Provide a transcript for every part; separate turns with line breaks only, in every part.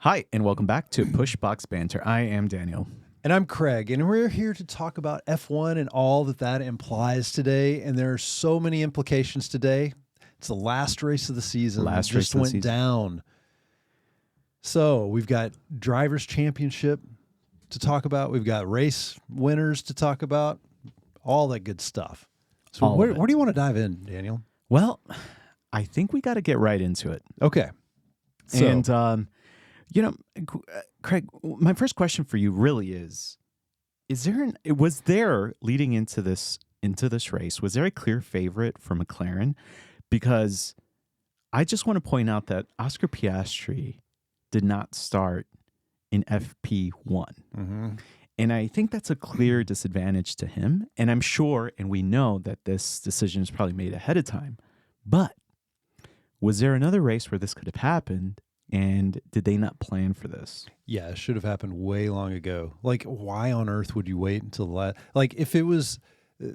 Hi, and welcome back to Push Box Banter. I am Daniel.
And I'm Craig, and we're here to talk about F1 and all that implies today. And there are so many implications today. It's the last race of the season.
Last
It
race
just
of the
went
season.
down. So we've got Drivers' Championship to talk about. We've got race winners to talk about. All that good stuff. So
All
where
of it.
do you want to dive in, Daniel?
Well, I think we got to get right into it.
Okay. So,
And, Craig, my first question for you really is was there leading into this race, was there a clear favorite for McLaren? Because I just want to point out that Oscar Piastri did not start in FP1.
mm-hmm.
And I think that's a clear disadvantage to him. And I'm sure, and we know that this decision is probably made ahead of time. But was there another race where this could have happened? And did they not plan for this?
Yeah, it should have happened way long ago. Like, why on earth would you wait until if it was, I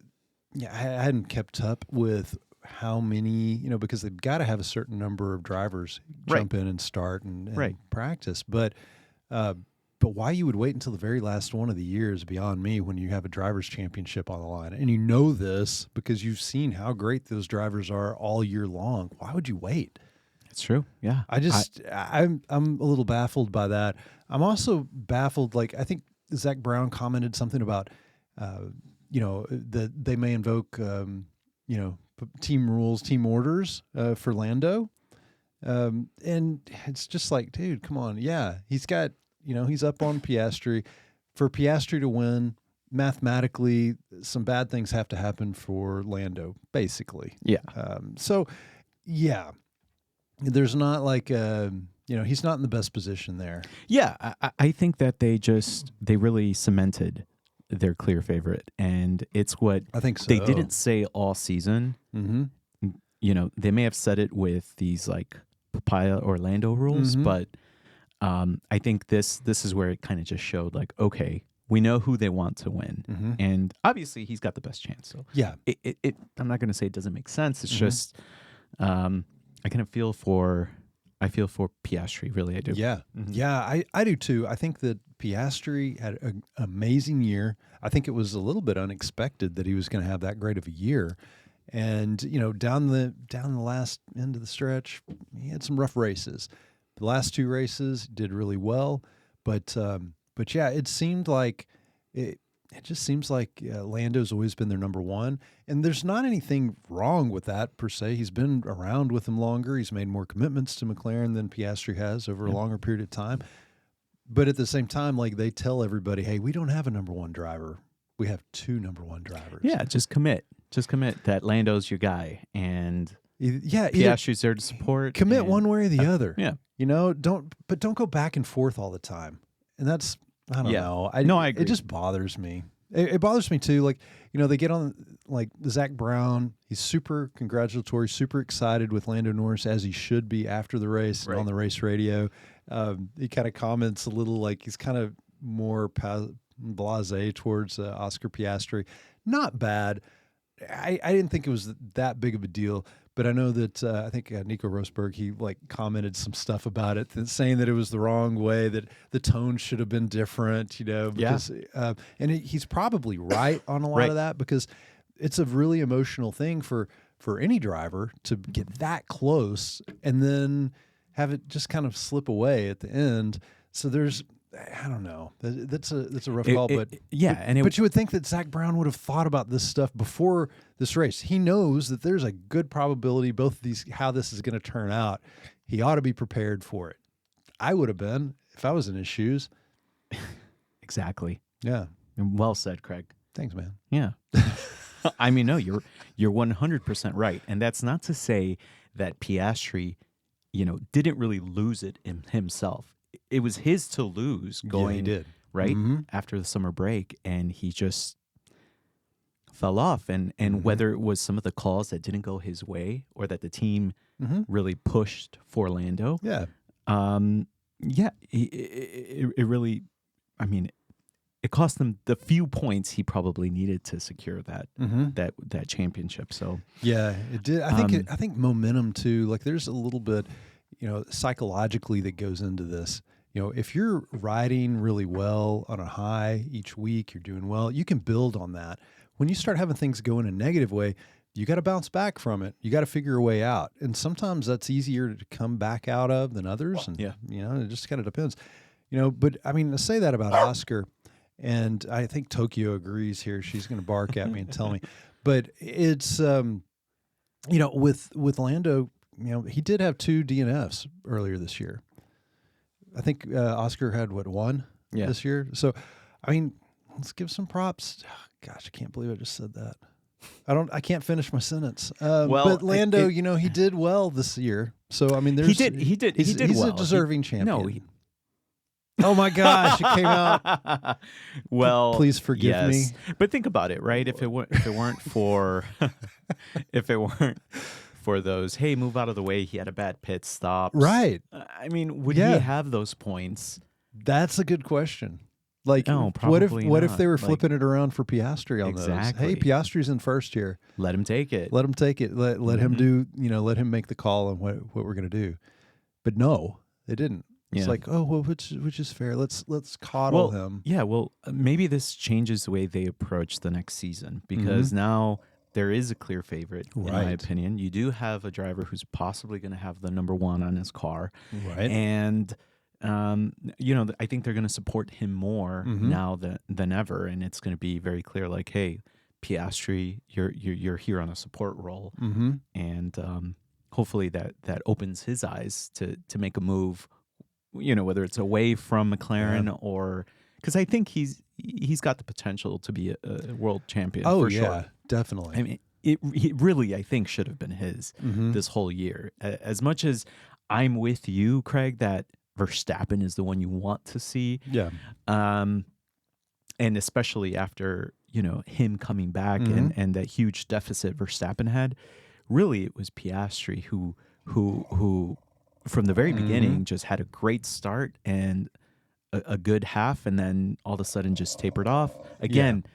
hadn't kept up with how many, because they've got to have a certain number of drivers jump in and start and practice. But why you would wait until the very last one of the year is beyond me when you have a drivers' championship on the line. And you know this because you've seen how great those drivers are all year long. Why would you wait?
It's true. Yeah.
I'm a little baffled by that. I'm also baffled. Like, I think Zach Brown commented something about, that they may invoke, team rules, team orders for Lando. And it's just like, dude, come on. Yeah. He's got, he's up on Piastri. For Piastri to win, mathematically, some bad things have to happen for Lando, basically.
Yeah.
Yeah. There's not he's not in the best position there.
Yeah. I think that they really cemented their clear favorite. And it's what
I think so.
They didn't say all season.
Mm-hmm.
They may have said it with these like Papaya Orlando rules,
Mm-hmm.
but I think this is where it kind of just showed like, okay, we know who they want to win.
Mm-hmm.
And obviously he's got the best chance. So
Yeah.
I'm not going to say it doesn't make sense. It's
Mm-hmm.
just, I kind of feel for Piastri, really, I do.
Yeah.
Mhm.
Yeah, I do too. I think that Piastri had an amazing year. I think it was a little bit unexpected that he was going to have that great of a year. And, down the last end of the stretch, he had some rough races. The last two races did really well, but yeah, it seemed like it just seems like Lando's always been their number one, and there's not anything wrong with that per se. He's been around with them longer. He's made more commitments to McLaren than Piastri has over a longer period of time. But at the same time, like, they tell everybody, hey, we don't have a number one driver. We have two number one drivers.
Yeah, just commit that Lando's your guy, and
either
Piastri's there to support.
commit
and,
one way or the other.
Yeah.
Don't go back and forth all the time. And that's, I don't know.
I agree.
It just bothers me. It bothers me too. Like, they get on like Zach Brown. He's super congratulatory, super excited with Lando Norris, as he should be after the race and on the race radio. He kind of comments a little like he's kind of more blasé towards Oscar Piastri. Not bad. I didn't think it was that big of a deal. But I know that I think Nico Rosberg, he commented some stuff about it, saying that it was the wrong way, that the tone should have been different, because, and he's probably right on a lot of that, because it's a really emotional thing for any driver to get that close and then have it just kind of slip away at the end. So I don't know. That's a rough call, but you would think that Zach Brown would have thought about this stuff before this race. He knows that there's a good probability both of these, how this is going to turn out. He ought to be prepared for it. I would have been if I was in his shoes.
Exactly.
Yeah.
Well said, Craig.
Thanks, man.
Yeah. I mean, no, you're 100% right, and that's not to say that Piastri, didn't really lose it in himself. It was his to lose going right after the summer break, and he just fell off. And whether it was some of the calls that didn't go his way or that the team really pushed for Lando, it really, I mean, it cost them the few points he probably needed to secure that championship. So
yeah, it did. I think momentum too. Like, there's a little bit, psychologically that goes into this. if you're riding really well on a high each week, you're doing well, you can build on that. When you start having things go in a negative way, you got to bounce back from it. You got to figure a way out. And sometimes that's easier to come back out of than others. And, it just kind of depends. But I mean, to say that about Oscar, and I think Tokyo agrees here. She's going to bark at me and tell me. But it's, with Lando, he did have 2 DNFs earlier this year. I think Oscar had, one this year? So, I mean, let's give some props. Gosh, I can't believe I just said that. I can't finish my sentence. But Lando, he did well this year. So, I mean,
he did
he's
well.
A deserving champion. Oh my gosh, it came out.
Well,
please forgive me.
But think about it, right? If it weren't for those, hey, move out of the way, he had a bad pit stop.
Right.
I mean, would he have those points?
That's a good question. Like,
no,
what if
not.
They were flipping it around for Piastri on those? Hey, Piastri's in first here.
Let him take it.
Let him take it. Let him do. Let him make the call on what we're going to do. But no, they didn't. It's like, oh well, which is fair. Let's coddle him.
Yeah, well, maybe this changes the way they approach the next season because now there is a clear favorite, in my opinion. You do have a driver who's possibly going to have the number 1 on his car,
right?
And I think they're going to support him more now than ever, and it's going to be very clear. Like, hey, Piastri, you're here on a support role, and hopefully that opens his eyes to make a move. Whether it's away from McLaren or because I think he's got the potential to be a world champion.
Oh,
for
yeah,
sure.
Definitely.
I mean, it really, I think, should have been his this whole year. As much as I'm with you, Craig, that Verstappen is the one you want to see.
Yeah.
And especially after, him coming back and that huge deficit Verstappen had, really it was Piastri who from the very beginning just had a great start and a good half, and then all of a sudden just tapered off again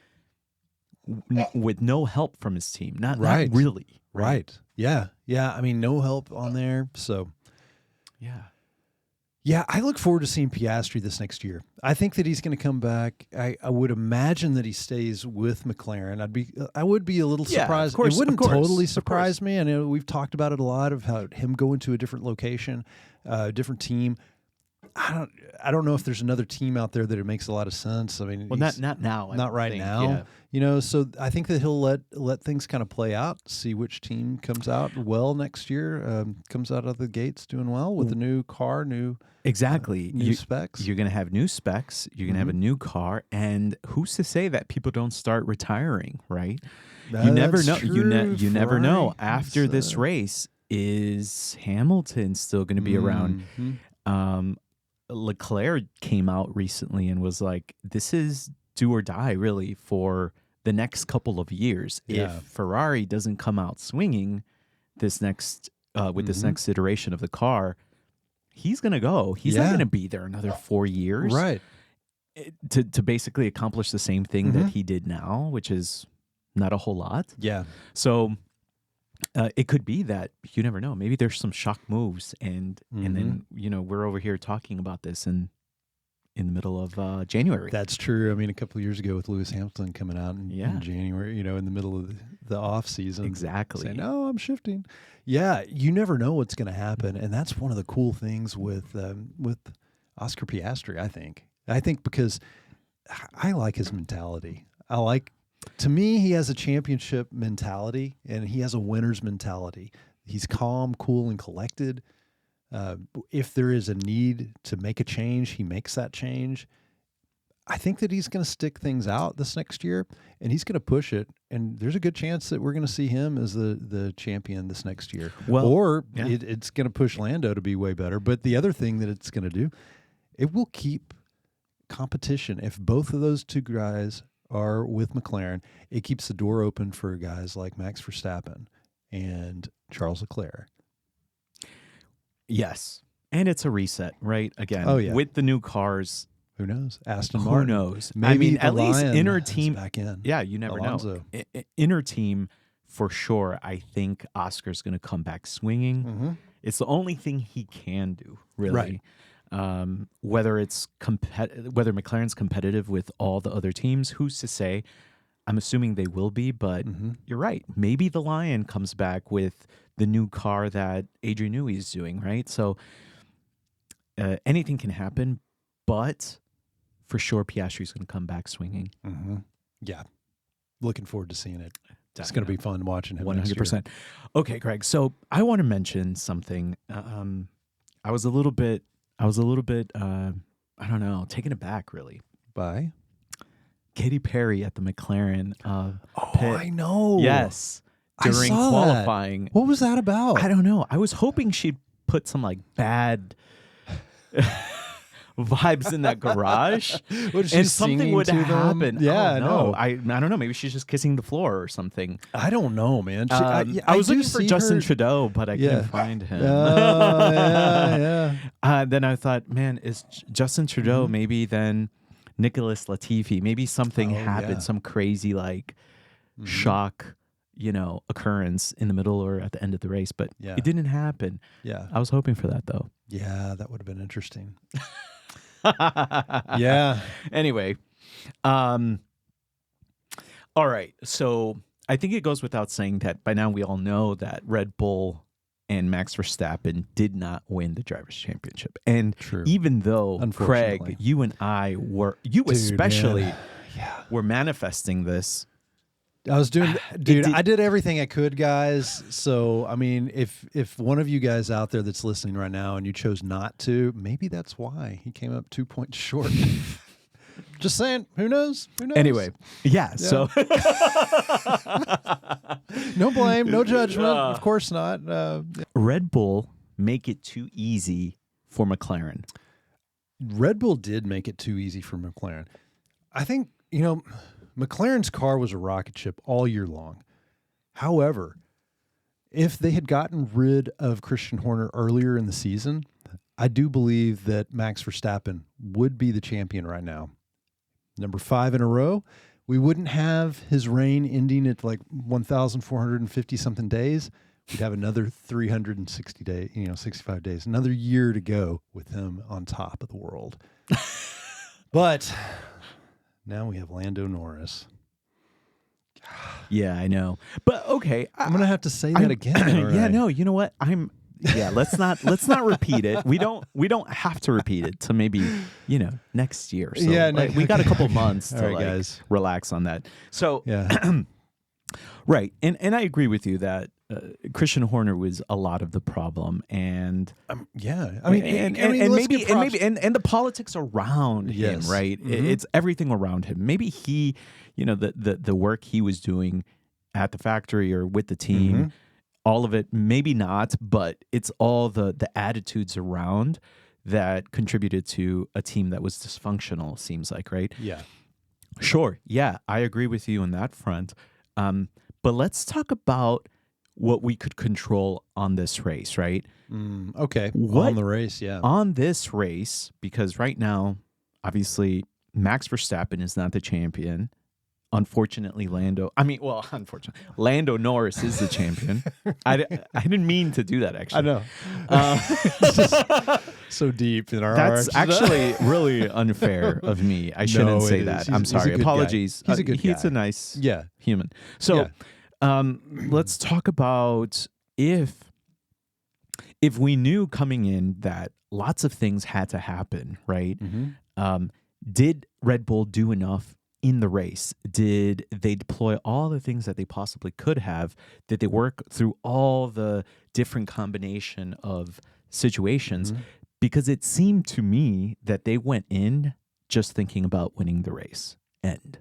with no help from his team. Not really.
Right. Yeah. I mean, no help on there. So yeah, I look forward to seeing Piastri this next year. I think that he's going to come back. I would imagine that he stays with McLaren. I would be a little surprised. It wouldn't totally surprise me. I know we've talked about it a lot of how him going to a different location, different team. I don't know if there's another team out there that it makes a lot of sense. I mean,
well, not now,
not right now. Yeah. So I think that he'll let things kind of play out, see which team comes out well next year, comes out of the gates doing well with the new car, new specs.
You're going to have new specs. You're going to have a new car, and who's to say that people don't start retiring? Right? You never know. You never know. After this race, is Hamilton still going to be around? Leclerc came out recently and was like, this is do or die really for the next couple of years. If Ferrari doesn't come out swinging this next with this next iteration of the car, he's going to go. He's not going to be there another 4 years.
Right.
To basically accomplish the same thing that he did now, which is not a whole lot.
Yeah.
So it could be that you never know. Maybe there's some shock moves, and then we're over here talking about this in the middle of January.
That's true. I mean, a couple of years ago with Lewis Hamilton coming out in January, in the middle of the off season,
exactly
saying, "No, I'm shifting." Yeah, you never know what's going to happen, and that's one of the cool things with Oscar Piastri. I think because I like his mentality. To me, he has a championship mentality, and he has a winner's mentality. He's calm, cool, and collected. If there is a need to make a change, he makes that change. I think that he's going to stick things out this next year, and he's going to push it. And there's a good chance that we're going to see him as the champion this next year. It's going to push Lando to be way better. But the other thing that it's going to do, it will keep competition. If both of those two guys are with McLaren, it keeps the door open for guys like Max Verstappen and Charles Leclerc.
Yes. And it's a reset, right? Again, with the new cars.
Who knows? Aston Martin.
Who knows?
Maybe
at least inner team.
Back in.
Yeah, you never
Alonso.
know. Inner team, for sure, I think Oscar's going to come back swinging. It's the only thing he can do, really.
Right.
Whether whether McLaren's competitive with all the other teams, who's to say? I'm assuming they will be, but you're right. Maybe the Lion comes back with the new car that Adrian Newey is doing, right? So anything can happen, but for sure Piastri's going to come back swinging.
Yeah. Looking forward to seeing it. It's going to be fun watching him
100%. Okay, Greg. So I want to mention something. I was a little bit, I don't know, taken aback really
by
Katy Perry at the McLaren pit.
I know.
Yes. During qualifying.
What was that about?
I don't know. I was hoping she'd put some like bad vibes in that garage and something would happen.
Yeah,
no. I don't know. Maybe she's just kissing the floor or something.
I don't know, man.
I was looking for Justin Trudeau, but I couldn't find him. Then I thought, man, is Justin Trudeau maybe then Nicholas Latifi? Maybe something happened, some crazy like shock, occurrence in the middle or at the end of the race, but it didn't happen.
Yeah.
I was hoping for that though.
Yeah, that would have been interesting. Yeah.
Anyway, all right. So I think it goes without saying that by now we all know that Red Bull and Max Verstappen did not win the Drivers' Championship. And even though, Craig, you and I were, especially, were manifesting this.
I was doing, I did everything I could, guys. So, I mean, if one of you guys out there that's listening right now and you chose not to, maybe that's why he came up 2 points short. Just saying, who knows? Who knows?
Anyway, so
no blame, no judgment. Of course not.
Red Bull make it too easy for McLaren.
Red Bull did make it too easy for McLaren. I think, McLaren's car was a rocket ship all year long. However, if they had gotten rid of Christian Horner earlier in the season, I do believe that Max Verstappen would be the champion right now. Number 5 in a row. We wouldn't have his reign ending at like 1,450 something days. We'd have another 360 days, 65 days, another year to go with him on top of the world. But now we have Lando Norris.
Yeah, I know. But okay,
I'm going to have to say that again.
Yeah, no, you know what? Let's not repeat it. We don't have to repeat it to maybe, next year. So we got a couple months to guys, relax on that. So right. And I agree with you that Christian Horner was a lot of the problem, and
I mean, and
the politics around him, right? It's everything around him. Maybe he, the work he was doing at the factory or with the team, all of it, maybe not, but it's all the attitudes around that contributed to a team that was dysfunctional. Seems like, right?
Yeah.
Sure. Yeah, I agree with you on that front. But let's talk about what we could control on this race, right?
Okay. On the race, yeah.
On this race, because right now, obviously, Max Verstappen is not the champion. Unfortunately, Lando Norris is the champion. I didn't mean to do that, actually.
I know. So deep in our hearts.
That's actually really unfair of me. I shouldn't say that. I'm sorry. Apologies.
He's a good guy.
He's a nice human. So let's talk about if we knew coming in that lots of things had to happen, right? Did Red Bull do enough in the race? Did they deploy all the things that they possibly could have? Did they work through all the different combination of situations? Because it seemed to me that they went in just thinking about winning the race. End.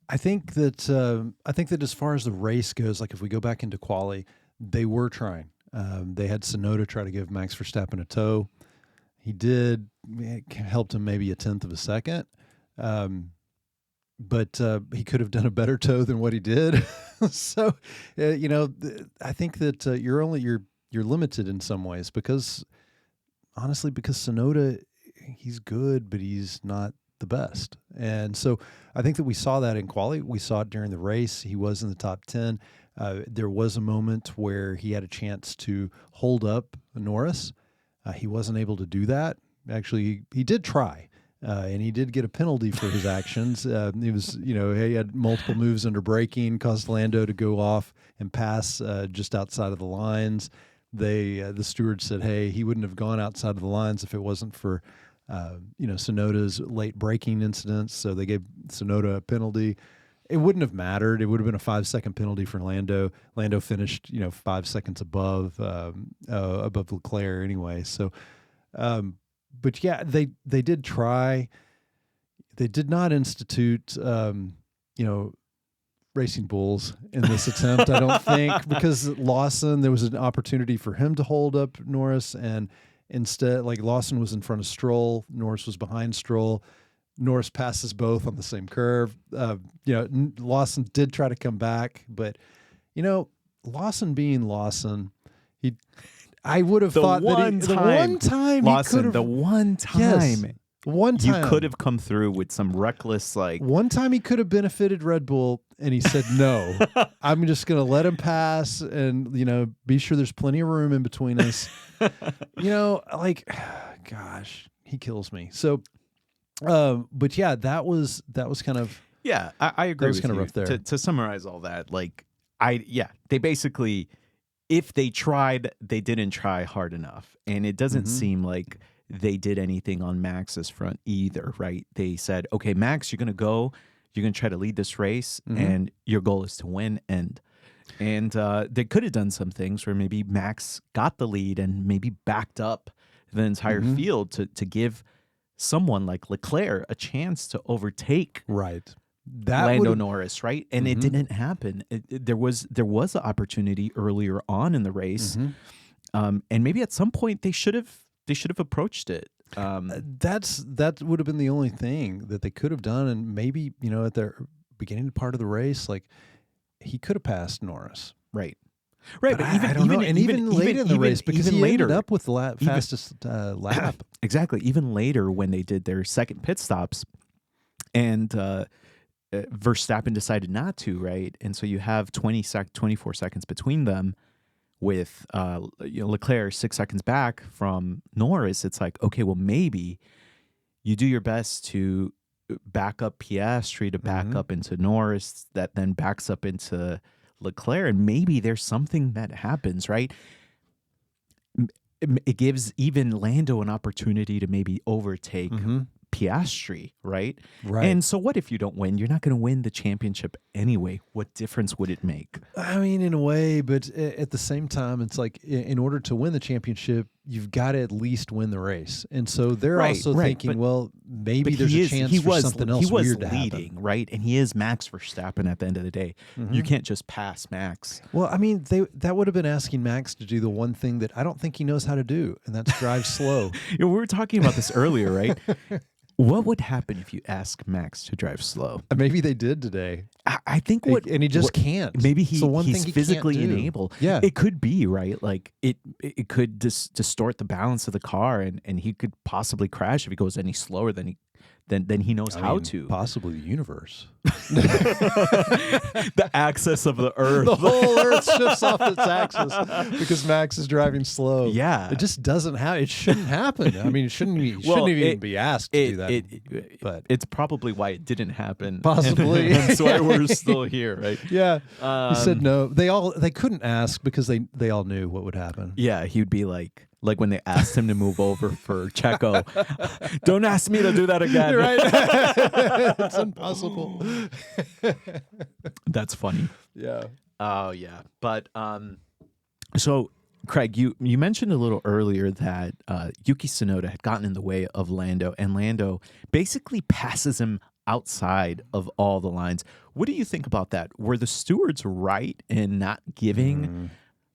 I think that as far as the race goes, like if we go back into quali, they were trying. They had Tsunoda try to give Max Verstappen a tow. He did. It helped him maybe 1/10 of a second. But he could have done a better tow than what he did. So, I think that you're limited in some ways because Tsunoda, he's good, but he's not the best. And so I think that we saw that in quali. We saw it during the race. He was in the top 10. There was a moment where he had a chance to hold up Norris. He wasn't able to do that. Actually, he did try. And he did get a penalty for his actions. He was, he had multiple moves under braking, caused Lando to go off and pass just outside of the lines. The steward said, hey, he wouldn't have gone outside of the lines if it wasn't for, Tsunoda's late braking incidents. So they gave Tsunoda a penalty. It wouldn't have mattered. It would have been a 5-second penalty for Lando. Lando finished, 5 seconds above Leclerc anyway. So, but yeah, they did try. They did not institute, racing bulls in this attempt, I don't think, because Lawson, there was an opportunity for him to hold up Norris, and instead, like, Lawson was in front of Stroll, Norris was behind Stroll. Norris passes both on the same curve. Lawson did try to come back, but Lawson being Lawson, I would have thought that the one time
Lawson,
he could have,
the one time,
yes, one time
you could have come through with some reckless, like,
one time he could have benefited Red Bull, and he said no. I'm just going to let him pass, and be sure there's plenty of room in between us. Gosh, he kills me. So, but yeah, that was kind of,
yeah, I agree.
That was
with
kind of
you.
rough there.
To summarize all that, they basically, if they tried, they didn't try hard enough. And it doesn't seem like they did anything on Max's front either, right? They said, okay, Max, you're going to try to lead this race, and your goal is to win. And they could have done some things where maybe Max got the lead and maybe backed up the entire field to give someone like Leclerc a chance to overtake Lando Norris, right? And it didn't happen. There was an opportunity earlier on in the race, and maybe at some point they should have approached it.
That would have been the only thing that they could have done, and maybe at the beginning part of the race, like, he could have passed Norris,
right. But
I don't know. And even late in the race, because he ended up with the fastest lap.
Exactly. Even later, when they did their second pit stops, and Verstappen decided not to, right? And so you have 24 seconds between them, with Leclerc 6 seconds back from Norris. It's like, okay, well, maybe you do your best to back up Piastri to back up into Norris, that then backs up into Leclerc, and maybe there's something that happens, right? It gives even Lando an opportunity to maybe overtake Piastri, right? And so what if you don't win? You're not going to win the championship anyway. What difference would it make?
I mean, in a way, but at the same time, it's like, in order to win the championship, you've got to at least win the race. And so they're also thinking, well, maybe there's a chance for something else weird to happen.
He was leading, right? And he is Max Verstappen at the end of the day. You can't just pass Max.
Well, I mean, that would have been asking Max to do the one thing that I don't think he knows how to do, and that's drive slow.
We were talking about this earlier, right? What would happen if you ask Max to drive slow?
Maybe they did today.
I think
and he just can't.
Maybe he's physically unable.
Yeah,
it could be, right. Like it could distort the balance of the car, and he could possibly crash if he goes any slower than he knows how to.
Possibly the universe.
The axis of the Earth.
The whole Earth shifts off its axis because Max is driving slow.
Yeah.
It just doesn't happen. It shouldn't happen. I mean, it shouldn't even be asked to do that.
But it's probably why it didn't happen.
Possibly.
That's why we're still here, right?
Yeah. He said no. They couldn't ask because they all knew what would happen.
Yeah, he would be like when they asked him to move over for Checo, don't ask me to do that again.
Right? It's impossible.
That's funny.
Yeah.
Oh, yeah. But so, Craig, you mentioned a little earlier that Yuki Tsunoda had gotten in the way of Lando, and Lando basically passes him outside of all the lines. What do you think about that? Were the stewards right in not giving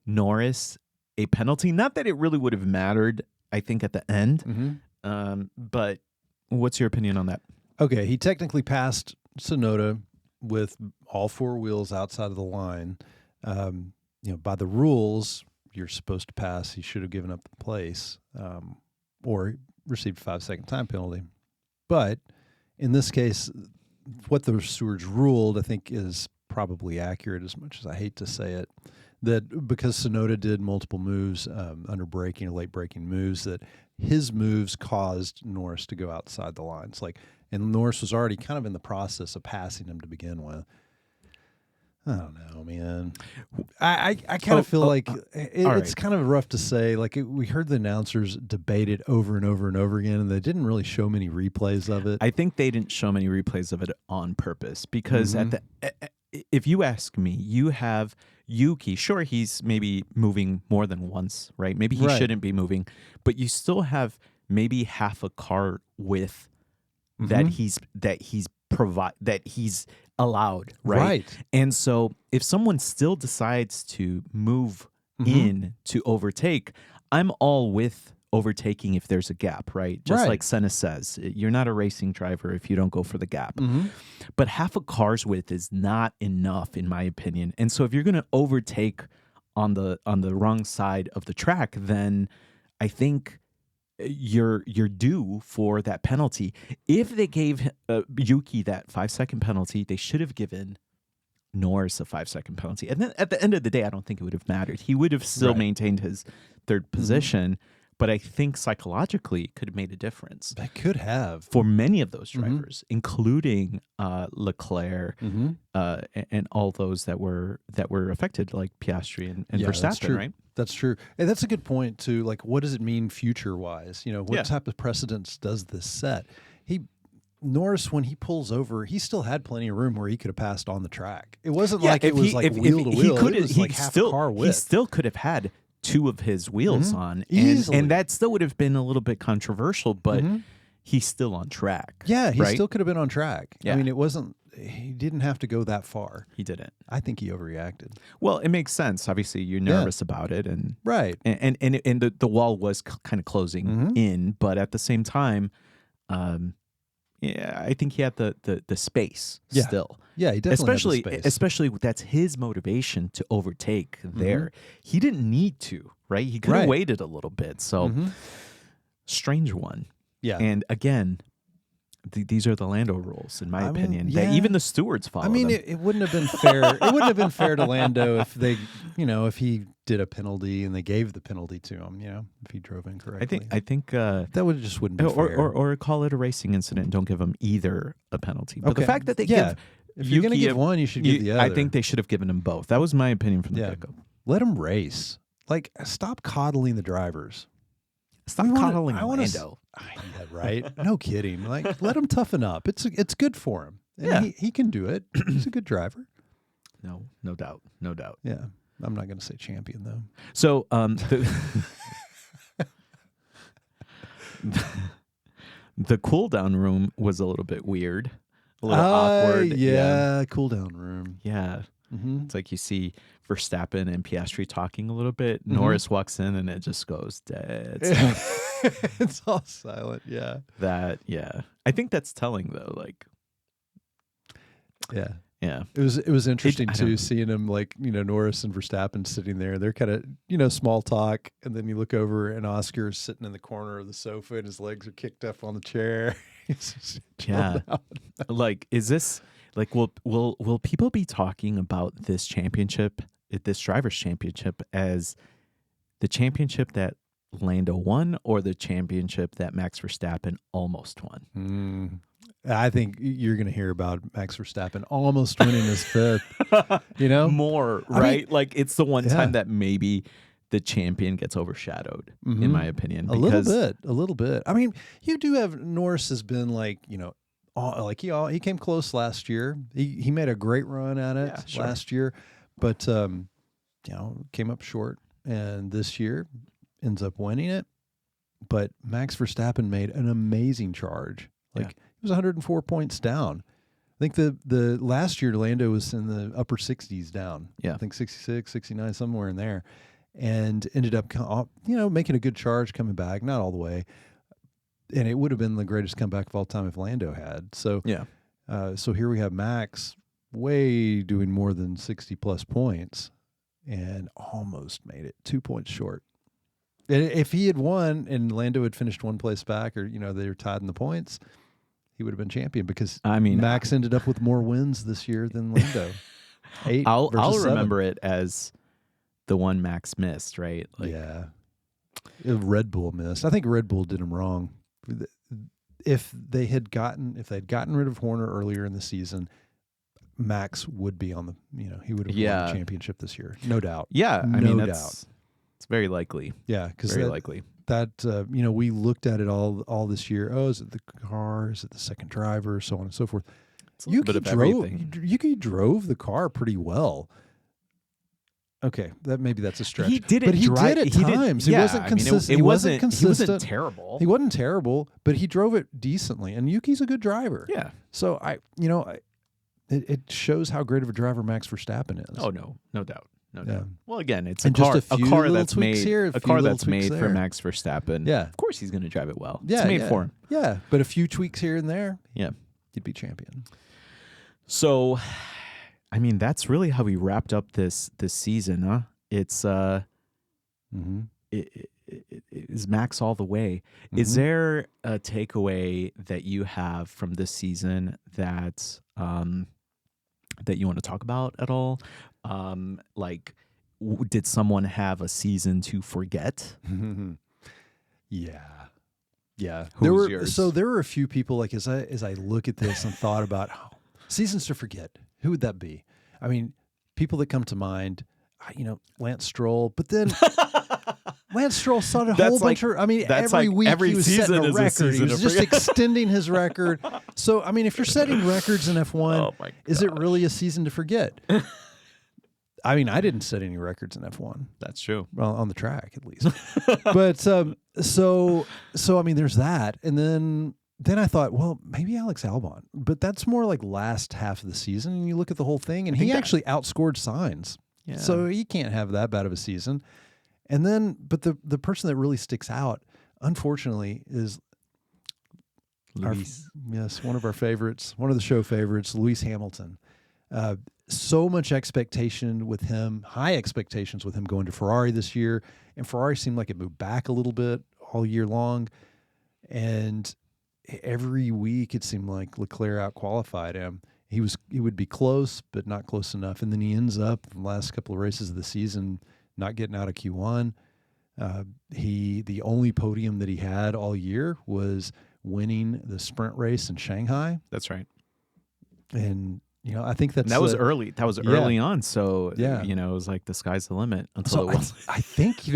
Norris a penalty? Not that it really would have mattered, I think, at the end. But what's your opinion on that?
Okay, he technically passed Tsunoda with all four wheels outside of the line. By the rules, you're supposed to pass. He should have given up the place or received a 5-second time penalty. But in this case, what the stewards ruled, I think, is probably accurate, as much as I hate to say it, that because Tsunoda did multiple moves under braking or late braking moves, that his moves caused Norris to go outside the lines. And Norris was already kind of in the process of passing him to begin with. I don't know, man. I kind of feel like it's kind of rough to say. We heard the announcers debate it over and over and over again, and they didn't really show many replays of it.
I think they didn't show many replays of it on purpose because if you ask me, you have Yuki. Sure, he's maybe moving more than once, right? Maybe he shouldn't be moving, but you still have maybe half a car width that he's allowed, right? And so if someone still decides to move in to overtake, I'm all with overtaking if there's a gap, right? Just like Senna says, you're not a racing driver if you don't go for the gap. But half a car's width is not enough, in my opinion. And so if you're going to overtake on the wrong side of the track, then I think you're due for that penalty. If they gave Yuki that 5-second penalty, they should have given Norris a 5-second penalty. And then at the end of the day, I don't think it would have mattered. He would have still maintained his third position, but I think psychologically it could have made a difference.
That could have.
For many of those drivers, including Leclerc and all those that were affected, like Piastri and Verstappen, right?
That's true. And that's a good point, too. What does it mean future-wise? What type of precedence does this set? Norris, when he pulls over, he still had plenty of room where he could have passed on the track. It wasn't like it was wheel to wheel. It was half a car width.
He still could have had two of his wheels on, and that still would have been a little bit controversial, but he's still on track.
Yeah, he still could have been on track.
Yeah.
I mean, he didn't have to go that far.
He didn't.
I think he overreacted.
Well, it makes sense. Obviously, you're nervous about it, and
and
the wall was kind of closing in, but at the same time, I think he had the space still.
Yeah, he definitely had the space.
Especially that's his motivation to overtake there. He didn't need to, right? He could have waited a little bit. So strange one.
Yeah.
And again, these are the Lando rules, in my opinion. That even the stewards follow.
I mean,
them.
it wouldn't have been fair. It wouldn't have been fair to Lando if if he did a penalty and they gave the penalty to him. If he drove incorrectly.
I think
that just wouldn't be fair.
Or call it a racing incident. And don't give them either a penalty. But the fact that they give,
if you're going to give one, you should give the other.
I think they should have given them both. That was my opinion from the get-go.
Let them race. Stop coddling the drivers.
Stop coddling Lando.
Yeah, right. No kidding. Let him toughen up. It's good for him. And he can do it. He's a good driver.
No doubt.
Yeah. I'm not going to say champion though.
So the cool down room was a little bit weird, a little awkward.
Yeah, cool down room.
Yeah. It's like you see Verstappen and Piastri talking a little bit. Norris walks in and it just goes dead.
It's all silent. Yeah.
I think that's telling though. Yeah.
It was interesting too, seeing him Norris and Verstappen sitting there. They're kind of small talk, and then you look over and Oscar's sitting in the corner of the sofa and his legs are kicked up on the chair.
Is this will people be talking about this championship, this drivers' championship, as the championship that Lando won or the championship that Max Verstappen almost won?
I think you're going to hear about Max Verstappen almost winning his fifth.
More, right? It's the one time that maybe the champion gets overshadowed, in my opinion.
A little bit. I mean, you do have Norris has been he came close last year. He made a great run at it last year, but came up short, and this year ends up winning it. But Max Verstappen made an amazing charge. He was 104 points down. I think the last year Lando was in the upper 60s down.
Yeah.
I think 66, 69, somewhere in there, and ended up making a good charge coming back, not all the way. And it would have been the greatest comeback of all time if Lando had. So so here we have Max doing more than 60 plus points, and almost made it 2 points short. And if he had won and Lando had finished one place back, or they were tied in the points, he would have been champion, because Max ended up with more wins this year than Lando. 8
I'll
versus 7.
remember it as the one Max missed, right?
Red Bull missed. I think Red Bull did him wrong. If they had gotten rid of Horner earlier in the season, Max would be on the, he would have won the championship this year, no doubt.
Yeah, I mean,
no
that's
doubt.
It's very likely.
Yeah, because
very likely.
That we looked at it all this year. Oh, is it the car? Is it the second driver? So on and so forth. Yuki drove the car pretty well. Okay, maybe that's a stretch.
He did it,
but he did at times. He wasn't consistent. He wasn't consistent.
He wasn't terrible.
He wasn't terrible, but he drove it decently. And Yuki's a good driver.
Yeah.
So it shows how great of a driver Max Verstappen is.
Oh no doubt. No doubt.
Yeah.
Well, again, it's
and
a car
that's
made
for
for Max Verstappen.
Yeah.
Of course, he's going to drive it well.
Yeah,
it's made for him.
Yeah, but a few tweaks here and there.
Yeah,
he'd be champion.
So, I mean, that's really how we wrapped up this season, huh? It's is Max all the way. Mm-hmm. Is there a takeaway that you have from this season that that you want to talk about at all? Like, did someone have a season to forget?
Yeah.
Yours?
There were a few people, like, as I look at this and thought about seasons to forget, who would that be? I mean, people that come to mind, Lance Stroll, but then Lance Stroll saw a whole bunch of, every week he was setting a record. He was just extending his record. So, I mean, if you're setting records in F1, is it really a season to forget? I mean, I didn't set any records in F1.
That's true.
Well, on the track, at least. But so I mean, there's that. And then I thought, well, maybe Alex Albon. But that's more like last half of the season. And you look at the whole thing, and he actually outscored Sainz. Yeah. So he can't have that bad of a season. And then, but the person that really sticks out, unfortunately, is one of our favorites, one of the show favorites, Lewis Hamilton. So much expectation with him, high expectations with him going to Ferrari this year. And Ferrari seemed like it moved back a little bit all year long. And every week it seemed like Leclerc out-qualified him. He would be close, but not close enough. And then he ends up in the last couple of races of the season not getting out of Q1. The only podium that he had all year was winning the sprint race in Shanghai.
That's right.
And I think that
was early. That was early on. So it was like the sky's the limit until it was.
I think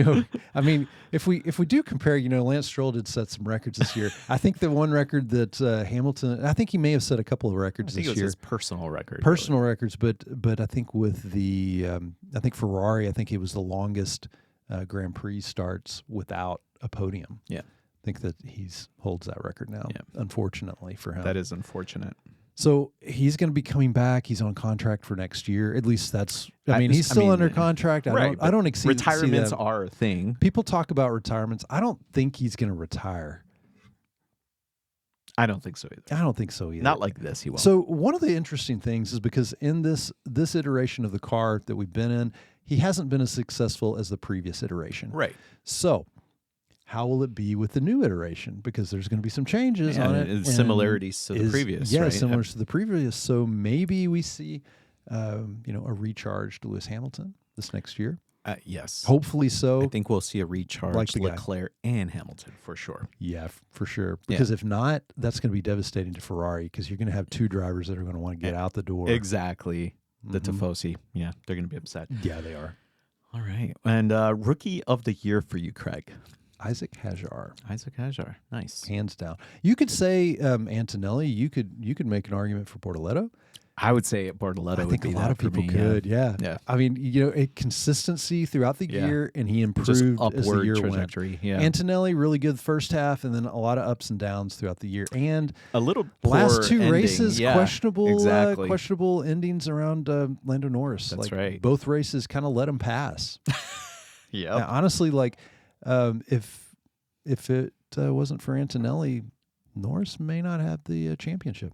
I mean, if we do compare, Lance Stroll did set some records this year. I think the one record that Hamilton, I think he may have set a couple of records this year.
His personal record.
Personal records, but I think with the I think Ferrari, I think it was the longest Grand Prix starts without a podium.
Yeah,
I think that holds that record now. Yeah. Unfortunately for him,
that is unfortunate.
So he's going to be coming back. He's on contract for next year. At least that's. I mean, he's still under contract. I don't exceed.
Retirements are a thing.
People talk about retirements. I don't think he's going to retire.
I don't think so either.
I don't think so either.
Not like this. He won't.
So one of the interesting things is because in this iteration of the car that we've been in, he hasn't been as successful as the previous iteration.
Right.
So how will it be with the new iteration? Because there's going to be some changes on it.
And similarities to the previous.
Yeah,
right?
similar to the previous. So maybe we see, a recharged Lewis Hamilton this next year.
Yes.
Hopefully so.
I think we'll see a recharged Leclerc and Hamilton for sure.
Yeah, for sure. Because if not, that's going to be devastating to Ferrari because you're going to have two drivers that are going to want to get out the door.
Exactly. The Tifosi. Yeah, they're going to be upset.
Yeah, they are.
All right. And Rookie of the Year for you, Craig.
Isaac Hadjar.
Nice.
Hands down. You could say Antonelli. You could make an argument for Bortoleto.
I would say Bortoleto.
I think
would be
a lot of people could. Yeah. I mean, a consistency throughout the year, and he improved
just
as the
upward
year
trajectory.
went.
Yeah.
Antonelli really good first half, and then a lot of ups and downs throughout the year, and
a little
last two
ending.
races questionable.
Exactly.
Questionable endings around Lando Norris.
That's right.
Both races kind of let him pass.
Yeah.
Honestly, if it wasn't for Antonelli, Norris may not have the championship.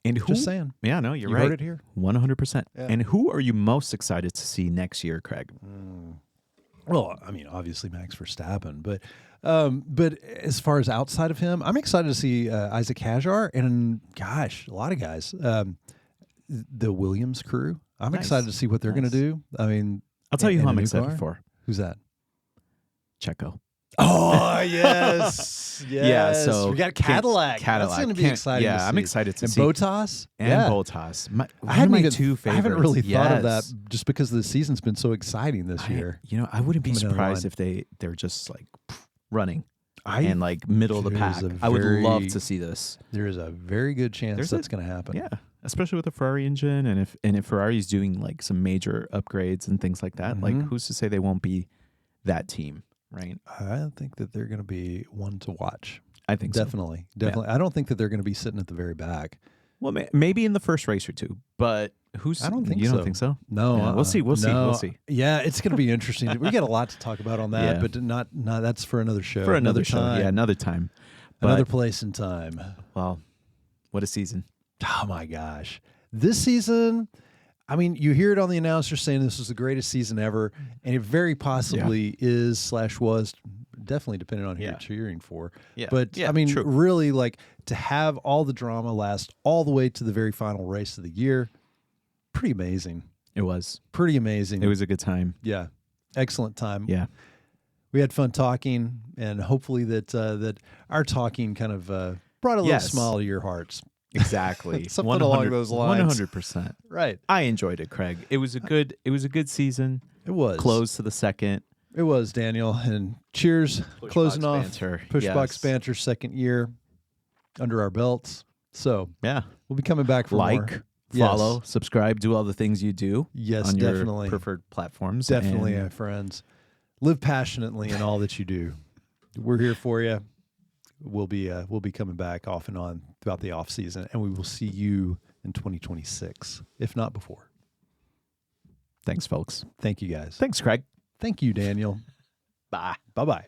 And
just saying.
Yeah, no, you're right.
You heard it here.
100%. Yeah. And who are you most excited to see next year, Craig?
Well, I mean, obviously Max Verstappen, but as far as outside of him, I'm excited to see Isaac Hadjar and gosh, a lot of guys. The Williams crew. I'm excited to see what they're going to do. I mean,
I'll tell you who I'm excited for.
Who's that?
Checo.
Oh yes, yes.
Yeah, so
we got
can't-
Cadillac. That's
Cadillac.
going to be
Can't-
exciting.
yeah,
to
I'm
see.
excited to
and
see.
Botas
And
yeah.
Bottas. One
I hadn't
of my
even,
two favorites.
I haven't really thought of that
Yes.
just because the season's been so exciting this year.
I wouldn't be
Coming down the
surprised
line.
if they're just like running
I
and like middle of the pack.
there's a
I would love
very-
to see this.
There is a very good chance
There's
that's going to happen.
Yeah, especially with the Ferrari engine, and if Ferrari's doing like some major upgrades and things like that, like who's to say they won't be that team, right?
I think that they're going to be one to watch.
I think so.
Definitely. I don't think that they're going to be sitting at the very back.
Well, maybe in the first race or two, but who's?
I don't think
you
so.
don't think so?
No,
Yeah, we'll see. We'll see.
No.
We'll see.
Yeah, it's going to be interesting. We got a lot to talk about on that,
Yeah.
but not that's for another show.
For another show,
time.
yeah, another time.
Another
But,
place and time.
well, what a season!
Oh my gosh. This season, I mean, you hear it on the announcer saying this was the greatest season ever, and it very possibly is/was, definitely depending on who you're cheering for.
Yeah,
But
yeah,
I mean,
true.
really, like to have all the drama last all the way to the very final race of the year, pretty amazing.
It was.
Pretty amazing.
It was a good time.
Yeah. Excellent time.
Yeah.
We had fun talking, and hopefully that our talking kind of brought a little
Yes.
smile to your hearts.
Exactly.
Something along those lines.
100%.
Right.
I enjoyed it, Craig. It was a good season.
It was.
Close to the second.
It was, Daniel. And cheers. Closing off
Banter.
Pushbox
Yes.
Banter second year under our belts. So
Yeah.
we'll be coming back for more.
Like, follow,
Yes.
subscribe, do all the things you do
Yes,
on your
definitely.
preferred platforms.
Definitely,
And
my friends. Live passionately in all that you do. We're here for you. We'll be coming back off and on throughout the off season, and we will see you in 2026, if not before.
thanks, folks.
Thank you, guys.
Thanks, Craig.
Thank you, Daniel.
Bye.
Bye-bye.